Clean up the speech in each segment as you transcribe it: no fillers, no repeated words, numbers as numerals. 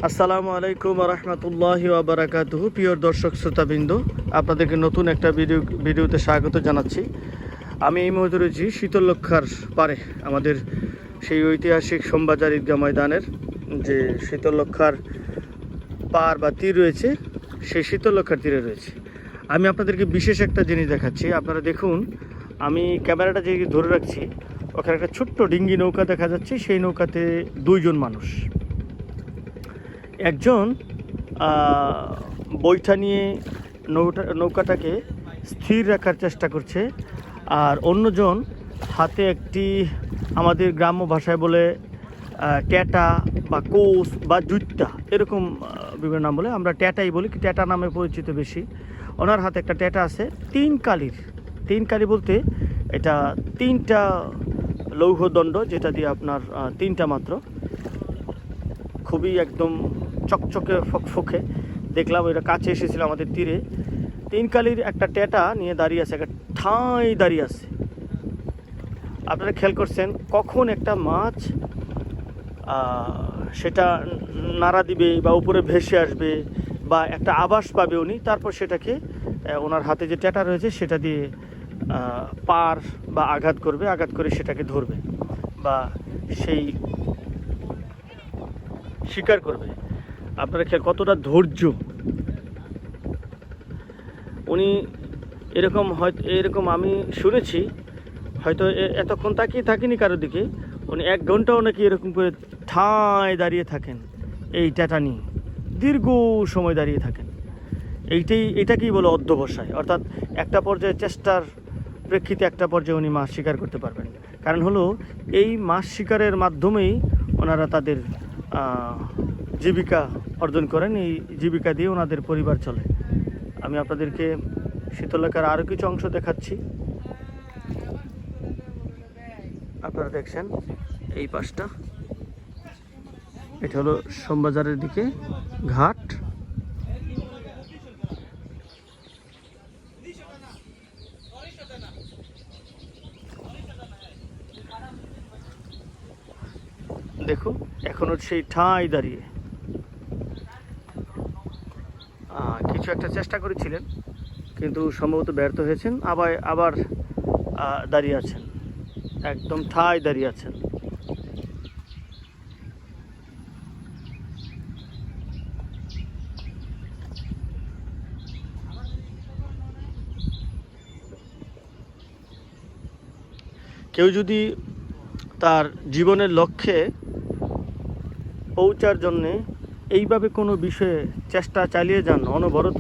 আসসালামু আলাইকুম রহমতুল্লাহি ওয়াবারাকাতুহু। প্রিয় দর্শক শ্রোতাবৃন্দ, আপনাদেরকে নতুন একটা ভিডিওতে স্বাগত জানাচ্ছি। আমি এই মুহূর্তে রয়েছি শীতলক্ষার পারে, আমাদের সেই ঐতিহাসিক সোমবাজার ঈদগাহ ময়দানের যে শীতলক্ষার পার বা তীর রয়েছে, সেই শীতলক্ষার তীরে রয়েছে। আমি আপনাদেরকে বিশেষ একটা জিনিস দেখাচ্ছি। আপনারা দেখুন, আমি ক্যামেরাটা যে ধরে রাখছি, ওখানে একটা ছোট্ট ডিঙ্গি নৌকা দেখা যাচ্ছে। সেই নৌকাতে দুইজন মানুষ, একজন বৈঠা নিয়ে নৌকাটাকে স্থির রাখার চেষ্টা করছে, আর অন্যজন হাতে একটি, আমাদের গ্রাম্য ভাষায় বলে ট্যাটা বা কোস বা জুত্তা, এরকম বিভিন্ন নাম বলে, আমরা ট্যাটাই বলি, ট্যাটা নামে পরিচিত বেশি। ওনার হাতে একটা ট্যাটা আছে তিন কালি বলতে এটা তিনটা লৌহদণ্ড, যেটা দিয়ে আপনার তিনটা মাত্র, খুবই একদম চকচকে ফকফকে। দেখলাম ওইটা কাছে এসেছিল আমাদের তীরে। তিন কালির একটা ট্যাটা নিয়ে দাঁড়িয়ে আছে, একটা ঠাঁই দাঁড়িয়ে আছে। আপনারা খেয়াল করছেন কখন একটা মাছ সেটা নাড়া দিবে বা উপরে ভেসে আসবে বা একটা আভাস পাবে উনি, তারপর সেটাকে ওনার হাতে যে ট্যাটা রয়েছে সেটা দিয়ে পার বা আঘাত করে সেটাকে ধরবে বা সেই শিকার করবে। আপনারা খেয়াল কতটা ধৈর্য উনি। এরকম আমি শুনেছি, হয়তো এতক্ষণ তাকিয়ে থাকিনি কারোর দিকে, উনি 1 ঘন্টাও নাকি এরকম করে ঠাঁই দাঁড়িয়ে থাকেন, এই ট্যাটা নিয়ে দীর্ঘ সময় দাঁড়িয়ে থাকেন। এটাকেই বলে অধ্যবসায়, অর্থাৎ একটা পর্যায়ে চেষ্টার প্রেক্ষিতে একটা পর্যায়ে উনি মাছ শিকার করতে পারবেন। কারণ হলো এই মাছ শিকারের মাধ্যমেই ওনারা তাদের জীবিকা অর্জন করেন। এই জীবিকা দিয়ে ওনাদের পরিবার চলে। আমি আপনাদেরকে শীতলক্ষার আরও কিছু অংশ দেখাচ্ছি। আপনারা দেখছেন এই পাশটা, এটা হলো সোমবাজারের দিকে ঘাট। দেখুন এখনো সেই ঠাঁই দাঁড়িয়ে কিছু একটা চেষ্টা করেছিলেন, কিন্তু সম্ভবত ব্যর্থ হয়েছেন। আবার দাঁড়িয়ে আছেন, একদম ঠাঁই দাঁড়িয়ে আছেন। কেউ যদি তার জীবনের লক্ষ্যে পৌঁছার জন্যে এইভাবে কোনো বিষয়ে চেষ্টা চালিয়ে যান অনবরত,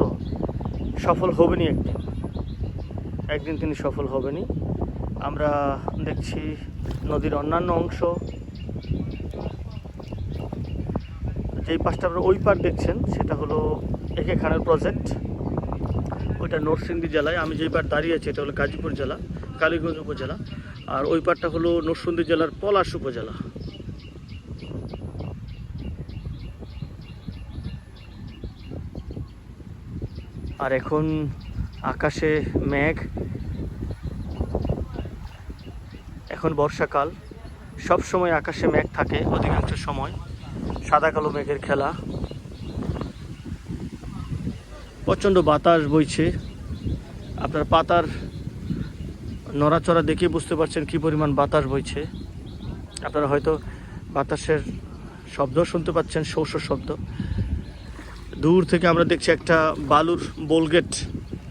সফল হবেনই একদিন তিনি সফল হবেনই। আমরা দেখছি নদীর অন্যান্য অংশ, যেই পাশটা আপনারা ওই পার দেখছেন সেটা হলো একে খানের প্রজেক্ট, ওইটা নরসিংদী জেলায়। আমি যেই পার দাঁড়িয়ে আছি এটা হলো গাজীপুর জেলা, কালীগঞ্জ উপজেলা, আর ওই পারটা হলো নরসিংদী জেলার পলাশ উপজেলা। আর এখন আকাশে মেঘ, এখন বর্ষাকাল, সব সময় আকাশে মেঘ থাকে, অধিকাংশ সময় সাদা কালো মেঘের খেলা। প্রচণ্ড বাতাস বইছে, আপনার পাতার নড়াচড়া দেখে বুঝতে পারছেন কী পরিমাণ বাতাস বইছে। আপনারা হয়তো বাতাসের শব্দ শুনতে পাচ্ছেন, শোষ শব্দ। দূর থেকে আমরা দেখছি একটা বালুর বোলগেট,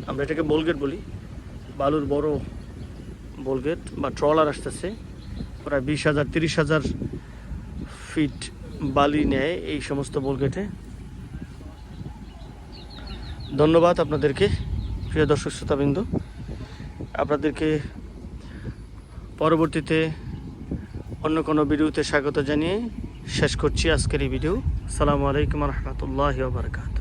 আমরা এটাকে বোলগেট বলি, বালুর বড় বোলগেট বা ট্রলার আসতেছে, প্রায় 20,000-30,000 ফিট বালি নেয় এই সমস্ত বোলগেটে। ধন্যবাদ আপনাদেরকে, প্রিয় দর্শক শ্রোতাবৃন্দ। আপনাদেরকে পরবর্তীতে অন্য কোনো ভিডিওতে স্বাগত জানিয়ে শেষ করছি আজকের এই ভিডিও। আসসালামু আলাইকুম রহমতুল্লাহি ওয়া বারাকাতুহু।